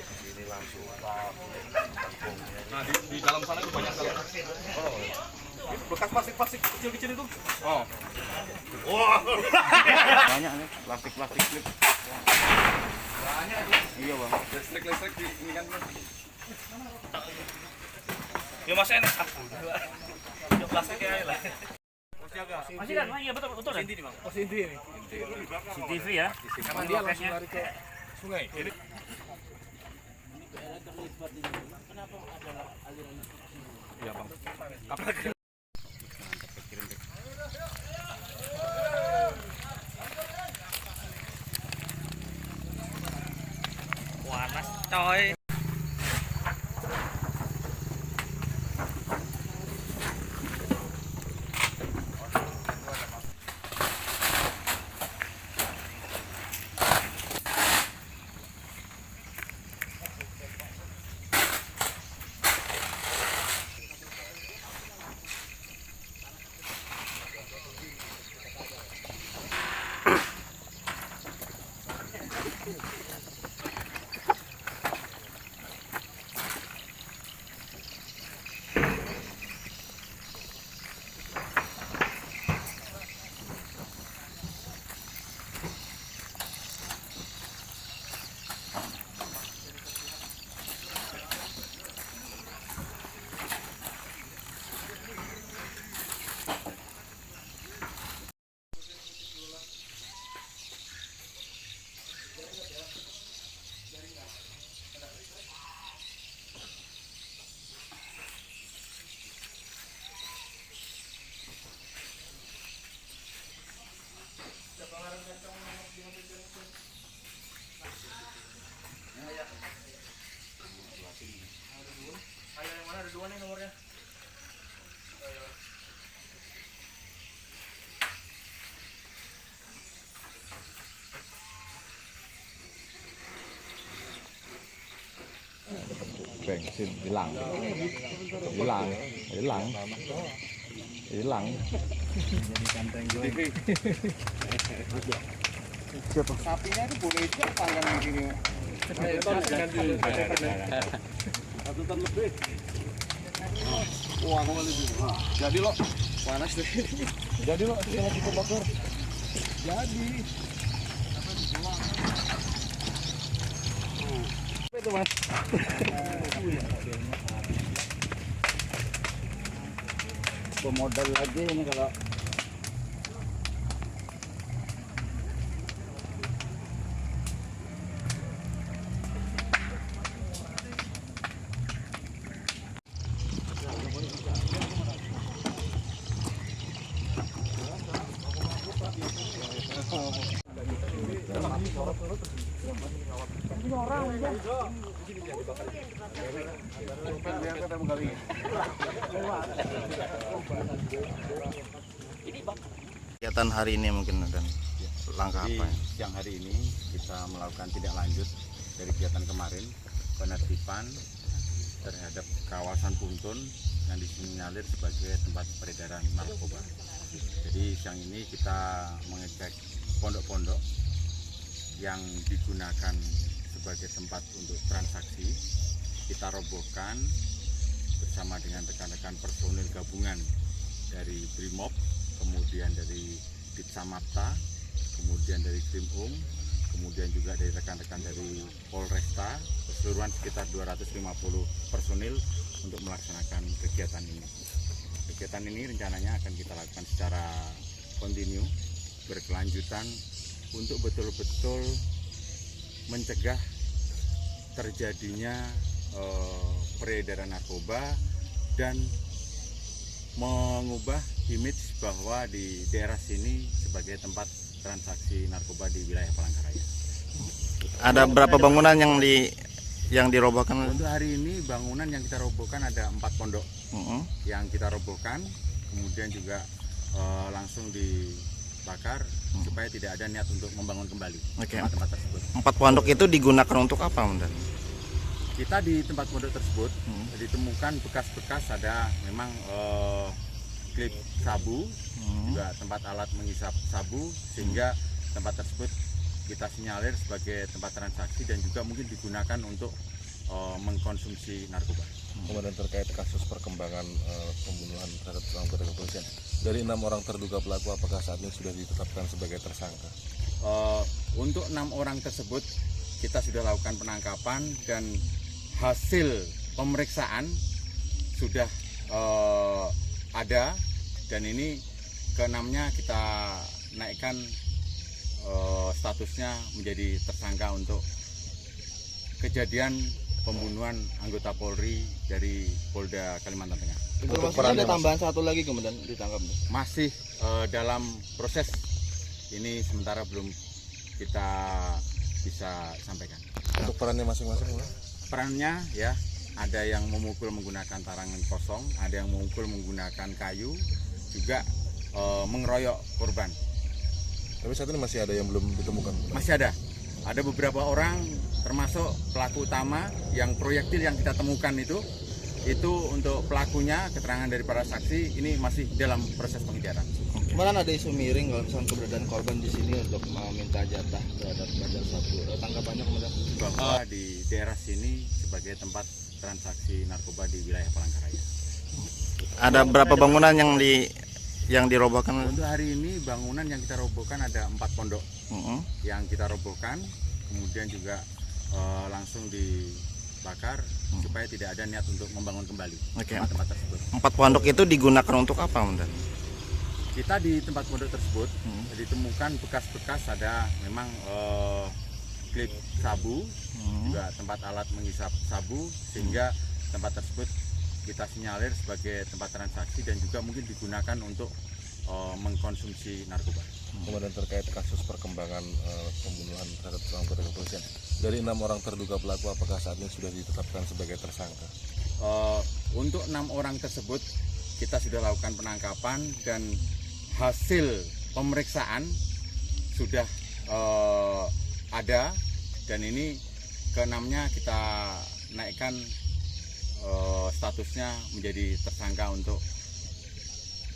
Ini langsung Nah di dalam sana itu banyak sekali. oh, Bekas plastik kecil-kecil itu. Oh. wah banyak nih plastik klip. Banyak itu. Iya bang. Listrik di ini kan. Ya mas enak aku. Ya plastiknya aja lah. Masih kan? Iya betul betul. Sindi nih bang. Oh sini ini. CCTV ya. Karena dia langsung lari ke sungai. Ini iya bang. Panas coy. Ayo yang mana ada dua nih nomornya. Bensin hilang. Siapa? Sapinya itu boleh itu panggang begini. Satu ton lebih. Wah, jadi lo panas deh. Jadi lo kalau kita bakar. Jadi. Apa itu mas? Pemodal lagi ini kalau kegiatan hari ini mungkin dan langkah Jadi, apa ya? siang hari ini kita melakukan tindak lanjut dari kegiatan kemarin, penertiban terhadap kawasan Puntun yang disinyalir sebagai tempat peredaran narkoba. Jadi siang ini kita mengecek pondok-pondok yang digunakan sebagai tempat untuk transaksi. Kita robohkan bersama dengan rekan-rekan personil gabungan dari Brimob, kemudian dari Ditsamapta, kemudian dari Krimum, kemudian juga dari rekan-rekan dari Polresta, keseluruhan sekitar 250 personil untuk melaksanakan kegiatan ini. Kegiatan ini rencananya akan kita lakukan secara kontinu, berkelanjutan untuk betul-betul mencegah terjadinya peredaran narkoba dan mengubah image bahwa di daerah sini sebagai tempat transaksi narkoba di wilayah Palangkaraya. Ada berapa bangunan yang dirobohkan? Untuk hari ini bangunan yang kita robohkan ada 4 pondok yang kita robohkan, kemudian juga langsung dibakar supaya tidak ada niat untuk membangun kembali tempat-tempat tersebut. 4 pondok itu digunakan untuk apa, Bunda? Kita di tempat pondok tersebut ditemukan bekas-bekas ada memang klip sabu, juga tempat alat menghisap sabu, sehingga tempat tersebut kita sinyalir sebagai tempat transaksi dan juga mungkin digunakan untuk mengkonsumsi narkoba. Kemudian terkait kasus perkembangan pembunuhan terhadap anggota kepolisian, dari 6 orang terduga pelaku, apakah saat ini sudah ditetapkan sebagai tersangka? Untuk 6 orang tersebut kita sudah lakukan penangkapan dan hasil pemeriksaan sudah ada, dan ini ke-6-nya kita naikkan statusnya menjadi tersangka untuk kejadian pembunuhan anggota Polri dari Polda Kalimantan Tengah. Informasinya ada tambahan satu lagi kemudian ditangkap. Masih dalam proses, ini sementara belum kita bisa sampaikan. Untuk perannya masing-masing, Perannya ya, ada yang memukul menggunakan tarangan kosong, ada yang memukul menggunakan kayu, juga mengeroyok korban. Tapi saat ini masih ada yang belum ditemukan? Masih ada. Ada beberapa orang termasuk pelaku utama yang proyektil yang kita temukan itu untuk pelakunya, keterangan dari para saksi ini masih dalam proses pengejaran. Kemarin ada isu miring kalau misalnya keberadaan korban di sini untuk meminta jatah terhadap Bandar Sabu. Tanggapannya kemudian bahwa di daerah sini sebagai tempat transaksi narkoba di wilayah Palangkaraya. Ada berapa bangunan yang dirobohkan? Untuk hari ini bangunan yang kita robohkan ada 4 pondok yang kita robohkan, kemudian juga langsung dibakar supaya tidak ada niat untuk membangun kembali tempat-tempat tersebut. 4 pondok itu digunakan untuk apa, Bunda? Kita di tempat pondok tersebut ditemukan bekas-bekas, ada memang klip sabu, juga tempat alat menghisap sabu, sehingga tempat tersebut kita sinyalir sebagai tempat transaksi dan juga mungkin digunakan untuk mengkonsumsi narkoba. Kemudian terkait kasus perkembangan pembunuhan terhadap anggota kepolisian, dari 6 orang terduga pelaku, apakah saat ini sudah ditetapkan sebagai tersangka? Untuk 6 orang tersebut kita sudah lakukan penangkapan dan hasil pemeriksaan sudah ada, dan ini ke-6-nya kita naikkan statusnya menjadi tersangka untuk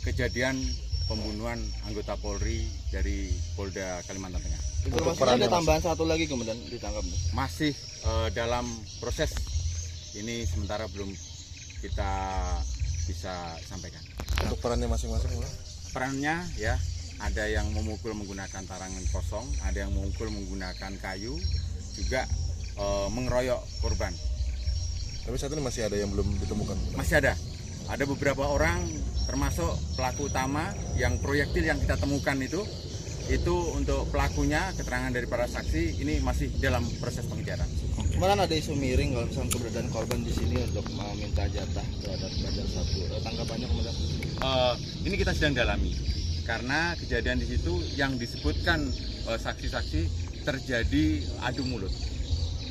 kejadian pembunuhan anggota Polri dari Polda Kalimantan Tengah. informasinya ada tambahan satu lagi kemudian ditangkap. Masih dalam proses, ini sementara belum kita bisa sampaikan. Untuk perannya masing-masing, Perannya ya, ada yang memukul menggunakan tarangan kosong, ada yang memukul menggunakan kayu, juga mengeroyok korban. Tapi saat ini masih ada yang belum ditemukan? Masih ada. Ada beberapa orang termasuk pelaku utama yang proyektil yang kita temukan itu untuk pelakunya, keterangan dari para saksi ini masih dalam proses pengejaran. Kemarin ada isu miring kalau misalnya keberadaan korban di sini untuk meminta jatah terhadap Bandar Sabu. Tanggapannya kemudian ini kita sedang dalami, karena kejadian di situ yang disebutkan saksi-saksi terjadi adu mulut.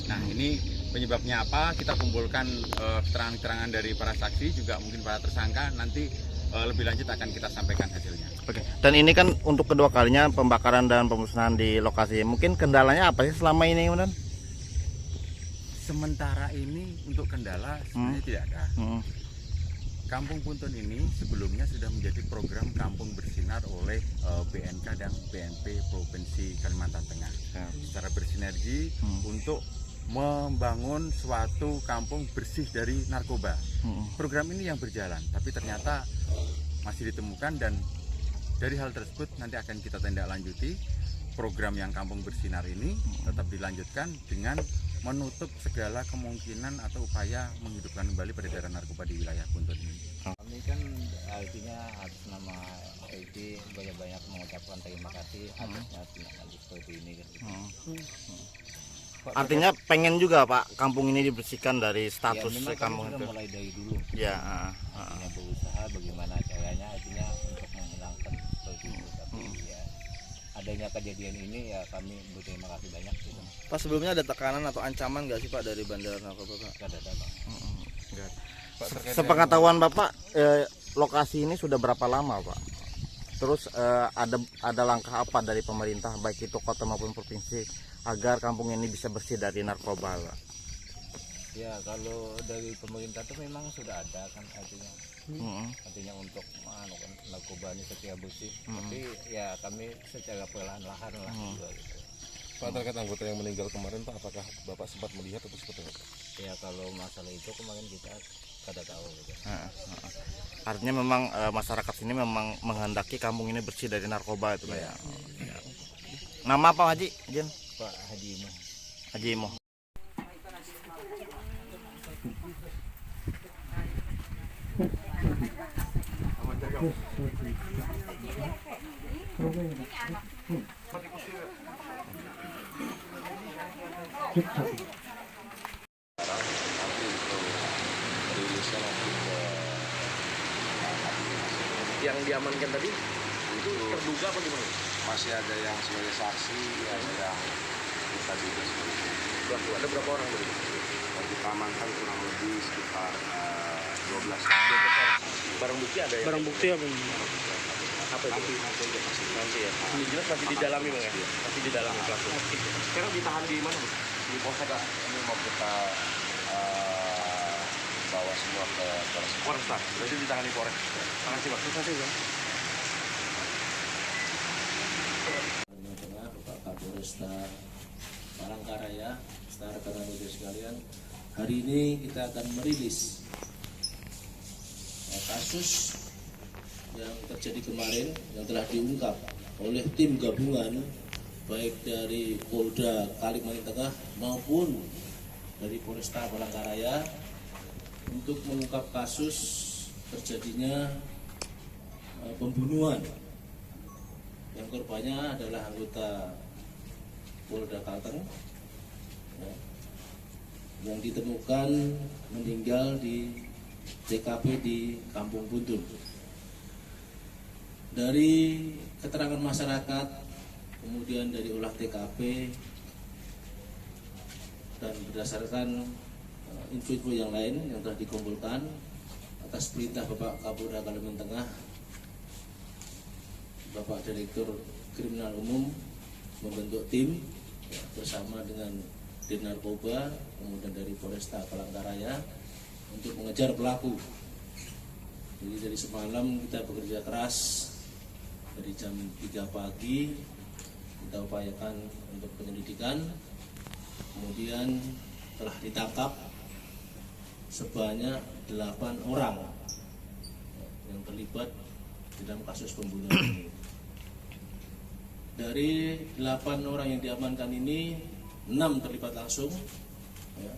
Nah, ini penyebabnya apa? Kita kumpulkan keterangan-keterangan dari para saksi, juga mungkin para tersangka, nanti lebih lanjut akan kita sampaikan hasilnya. Oke. Dan ini kan untuk kedua kalinya pembakaran dan pemusnahan di lokasi. Mungkin kendalanya apa sih selama ini, kemudian? Sementara ini untuk kendala sebenarnya tidak ada. Kampung Puntun ini sebelumnya sudah menjadi program kampung bersinar oleh BNK dan BNP Provinsi Kalimantan Tengah. Secara bersinergi untuk membangun suatu kampung bersih dari narkoba. Program ini yang berjalan, tapi ternyata masih ditemukan, dan dari hal tersebut nanti akan kita tindak lanjuti. Program yang kampung bersinar ini tetap dilanjutkan dengan menutup segala kemungkinan atau upaya menghidupkan kembali peredaran narkoba di wilayah Puntun ini. Kami kan artinya atas nama ID banyak-banyak mengucapkan terima kasih atasnya tindak lanjut seperti ini. Artinya pengen juga Pak kampung ini dibersihkan dari status ya, kampung itu. Mulai dari dulu. Ya. Artinya berusaha bagaimana caranya artinya untuk menghilangkan seperti itu. Tapi ya adanya kejadian ini ya kami berterima kasih banyak. Gitu. Pak, sebelumnya ada tekanan atau ancaman nggak sih Pak dari bandar narkoba Pak? Tidak ada Pak. Sepengetahuan Bapak, lokasi ini sudah berapa lama Pak? Terus ada langkah apa dari pemerintah baik itu kota maupun provinsi agar kampung ini bisa bersih dari narkoba Pak? Ya kalau dari pemerintah itu memang sudah ada kan artinya untuk narkoba ini setia bersih. Tapi ya kami secara perlahan-lahan lah. Pak, terkait anggota yang meninggal kemarin Pak, apakah Bapak sempat melihat atau seperti apa? Ya kalau masalah itu kemarin kita kada tahu gitu. Artinya memang masyarakat sini memang menghendaki kampung ini bersih dari narkoba itu ya. Nama apa Haji? Jen? Pak Haji Imo. Haji Imo. Yang diamankan tadi itu terduga apa gimana? Masih ada yang sebagai saksi, ada yang kita juga sebagai Ada berapa orang tadi? yang kita amankan kurang lebih sekitar 12. Barang bukti ada ya? Barang bukti apa ini? Apa itu? Nanti ya. Ini jelas masih didalami bang ya? Masih didalami pelaku. Sekarang ditahan di mana? Di Polsek ini mau kita bawa semua ke Polres. Polres. Berarti ditahan di Polres. Makasih bang. Terima kasih bang. Tengah Bapak Kapolresta Palangkaraya, rekan-rekan media sekalian, hari ini kita akan merilis kasus yang terjadi kemarin yang telah diungkap oleh tim gabungan baik dari Polda Kalimantan Tengah maupun dari Polresta Palangkaraya untuk mengungkap kasus terjadinya pembunuhan yang korbannya adalah anggota Polda Kalteng ya, yang ditemukan meninggal di TKP di Kampung Buntun. Dari keterangan masyarakat, kemudian dari olah TKP, dan berdasarkan info-info yang lain yang telah dikumpulkan atas perintah Bapak Kapolda Kalimantan Tengah, Bapak Direktur Kriminal Umum membentuk tim ya, bersama dengan Din Narkoba, kemudian dari Polresta Palangkaraya untuk mengejar pelaku. Jadi dari semalam kita bekerja keras dari jam 3 pagi kita upayakan untuk penyelidikan, kemudian telah ditangkap sebanyak 8 orang yang terlibat di dalam kasus pembunuhan ini. Dari 8 orang yang diamankan ini 6 terlibat langsung ya,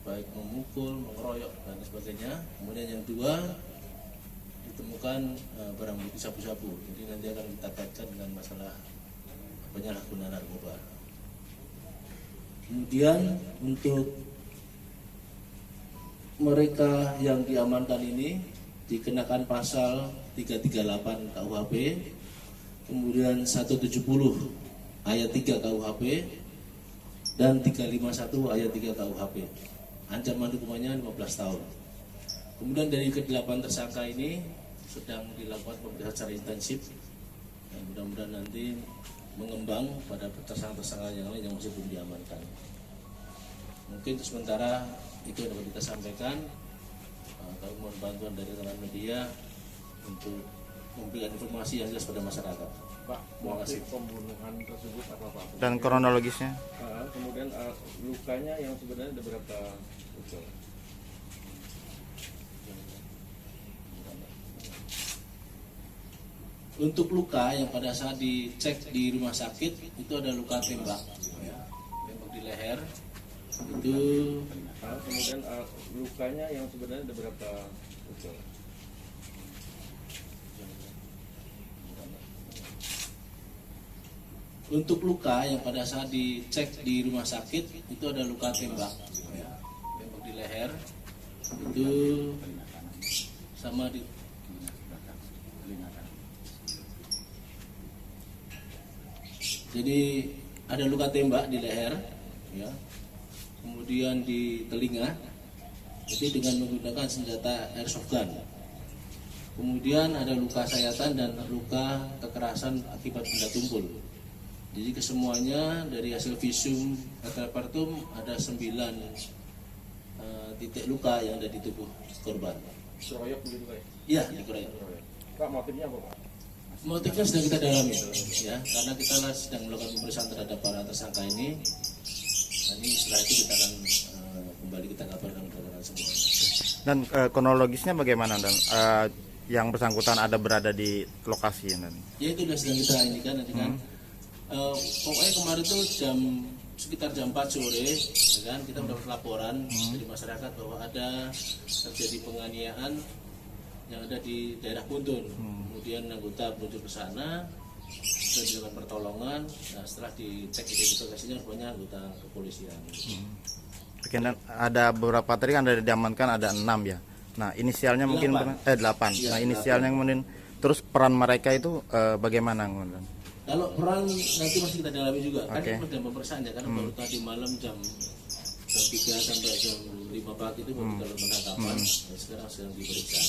baik memukul, mengeroyok dan sebagainya. Kemudian yang 2 ditemukan barang bukti sabu-sabu. Jadi nanti akan kita kaitkan dengan masalah penyalahgunaan narkoba. Kemudian untuk mereka yang diamankan ini dikenakan pasal 338 KUHP, kemudian 170 ayat 3 KUHP dan 351 ayat 3 KUHP. Ancaman hukumannya 15 tahun. Kemudian dari ke-8 tersangka ini sedang dilakukan pemeriksaan secara intensif. Dan mudah-mudahan nanti mengembang pada tersangka-tersangka yang lain yang masih belum diamankan. Mungkin sementara itu yang dapat kita sampaikan. Kami mohon bantuan dari teman media untuk memberikan informasi yang jelas pada masyarakat. Pak, motif pembunuhan tersebut apa Pak? Dan kronologisnya? Kemudian lukanya yang sebenarnya ada berapa luka? Untuk luka yang pada saat dicek di rumah sakit itu ada luka tembak, tembak di leher. Itu kemudian lukanya yang sebenarnya ada berapa luka? Untuk luka yang pada saat dicek di rumah sakit itu ada luka tembak, tembak di leher. Itu sama di jadi ada luka tembak di leher, ya. Kemudian di telinga, itu dengan menggunakan senjata airsoft gun. Kemudian ada luka sayatan dan luka kekerasan akibat benda tumpul. Jadi kesemuanya dari hasil visum et repertum ada 9 titik luka yang ada di tubuh korban. Keroyok begitu Pak? Iya, dikeroyok. Pak, motifnya apa Pak? Motifnya sedang kita dalami, ya, karena kita sedang melakukan pemeriksaan terhadap para tersangka ini. Nanti setelah itu kita akan kembali. kembali kita kabarkan kepada semua. Dan kronologisnya bagaimana dan yang bersangkutan ada berada di lokasi dan Ya itu sudah sedang kita ini kan nanti kan. Pokoknya kemarin itu sekitar jam 4 sore ya kan, kita mendapat laporan dari masyarakat bahwa ada terjadi penganiayaan yang ada di daerah Buntun. Kemudian anggota menuju ke sana dan dilakukan pertolongan. Nah, setelah dicek identifikasinya rupanya anggota kepolisian. Oke, dan ada beberapa tadi kan ada diamankan ada 6 ya. Nah, inisialnya mungkin 8. Nah, inisialnya kemudian terus peran mereka itu bagaimana kemudian? Kalau peran nanti masih kita dalami juga. Kan itu dalam pemeriksaan ya, karena baru tadi malam jam 3 sampai jam 5 pagi itu baru kita lakukan penangkapan. Dan sekarang sedang diperiksa.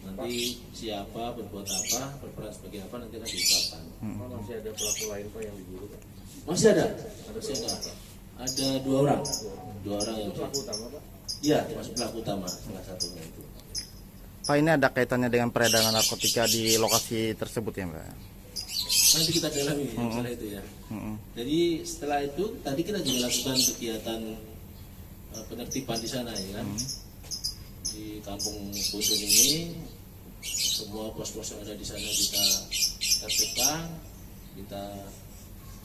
Nanti siapa, berbuat apa, berperan sebagai apa nanti akan diungkapkan. Masih ada pelaku lain Pak yang diburu Pak? Masih ada. Ada 2 orang. 2 orang yang Pelaku utama Pak? Iya, termasuk pelaku utama salah satunya itu. Pak, ini ada kaitannya dengan peredaran narkotika di lokasi tersebut ya, Mbak? Nanti kita dalami masalah itu ya. Jadi setelah itu tadi kita juga lakukan kegiatan penertiban di sana ya kan. Di kampung Buntun ini semua pos-pos yang ada di sana kita tertibkan, kita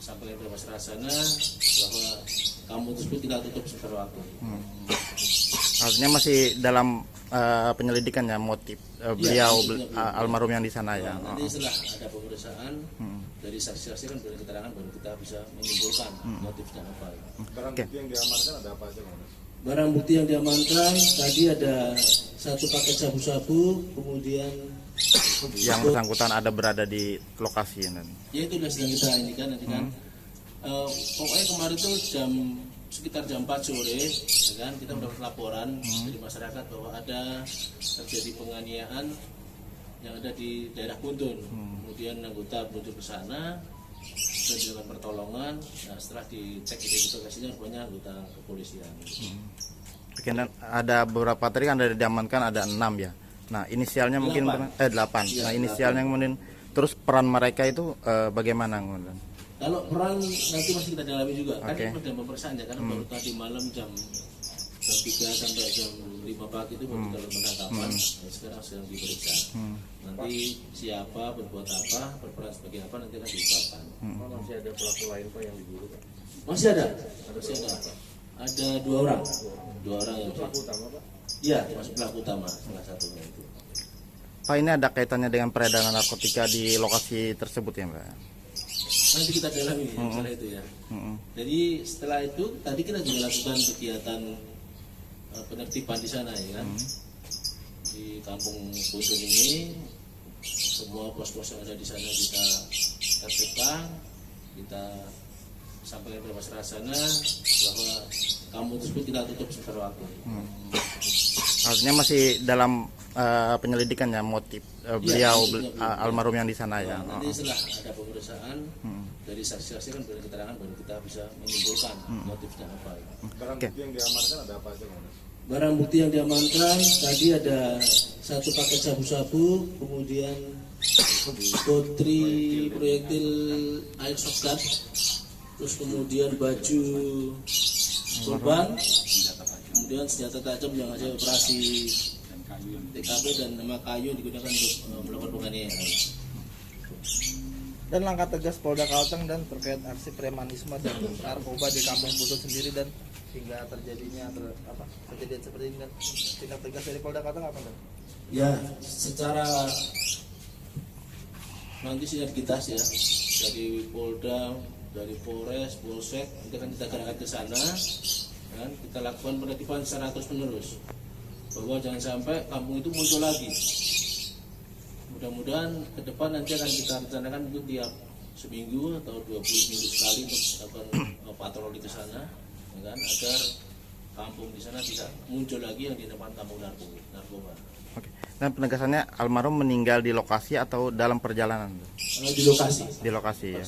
sampaikan kepada masyarakat sana bahwa kampung tersebut kita tutup sementara waktu. Artinya masih dalam penyelidikan ya motif beliau almarhum yang di sana ya. Nanti setelah ada pemeriksaan dari saksi-saksi kan dari keterangan baru kita bisa menyimpulkan motifnya apa. Barang bukti yang diamankan ada apa aja Pak? Barang bukti yang diamankan tadi ada 1 paket sabu-sabu, kemudian Yang bersangkutan ada berada di lokasi dan ya itu sudah sedang kita ini kan nanti kan. Pokoknya kemarin itu sekitar jam 4 sore ya kan, kita mendapat laporan dari masyarakat bahwa ada terjadi penganiayaan yang ada di daerah Buntun. Kemudian anggota menuju ke sana dan dilakukan pertolongan. Nah, setelah dicek identifikasinya rupanya anggota kepolisian. Oke, dan ada beberapa tadi kan ada diamankan ada 6 ya. Nah, inisialnya mungkin 8. Nah, inisialnya kemudian terus peran mereka itu bagaimana kemudian? Kalau peran nanti masih kita dalami juga. Kan itu dalam pemeriksaan ya, karena baru tadi malam jam 3 sampai jam 5 pagi itu baru kita lakukan penangkapan. Dan sekarang sedang diperiksa. Nanti siapa, berbuat apa, berperan sebagai apa nanti akan diungkapkan. Masih ada pelaku lain Pak yang diburu Pak? Masih ada. Ada 2 orang. 2 orang yang Pelaku utama Pak? Iya, termasuk pelaku utama salah satunya itu. Pak, ini ada kaitannya dengan peredaran narkotika di lokasi tersebut ya, Mbak? Nanti kita dalami masalah itu ya. Jadi setelah itu tadi kita juga lakukan kegiatan penertiban di sana ya kan. Di kampung Buntun ini semua pos-pos yang ada di sana kita tertibkan, kita sampaikan kepada masyarakat sana bahwa kampung tersebut kita tutup sementara waktu. Artinya masih dalam penyelidikan ya motif beliau almarhum yang di sana ya. Nanti setelah ada pemeriksaan dari saksi-saksi kan dari keterangan baru kita bisa menyimpulkan motifnya apa. Barang bukti yang diamankan ada apa aja Pak? Barang bukti yang diamankan tadi ada 1 paket sabu-sabu, kemudian putri proyektil airsoft gun, terus kemudian baju korban, kemudian senjata tajam yang hasil operasi TKP dan nama kayu yang digunakan untuk melakukan penganiayaan. Dan langkah tegas Polda Kalteng dan terkait aksi premanisme dan narkoba di Kampung Buntun sendiri dan hingga terjadinya kejadian seperti ini, dan tindak tegas dari Polda Kalteng apa Dan? Ya, secara nanti sinergitas ya dari Polda, dari Polres, Polsek, nanti akan kita gerakkan ke sana dan kita lakukan penertiban secara terus-menerus bahwa jangan sampai kampung itu muncul lagi. Mudah-mudahan ke depan nanti akan kita rencanakan mungkin tiap seminggu atau 20 minggu sekali untuk melakukan patroli ke sana ya kan, agar kampung di sana tidak muncul lagi yang dinamakan kampung narkoba. Oke. Dan penegasannya almarhum meninggal di lokasi atau dalam perjalanan? Di lokasi. Di lokasi ya.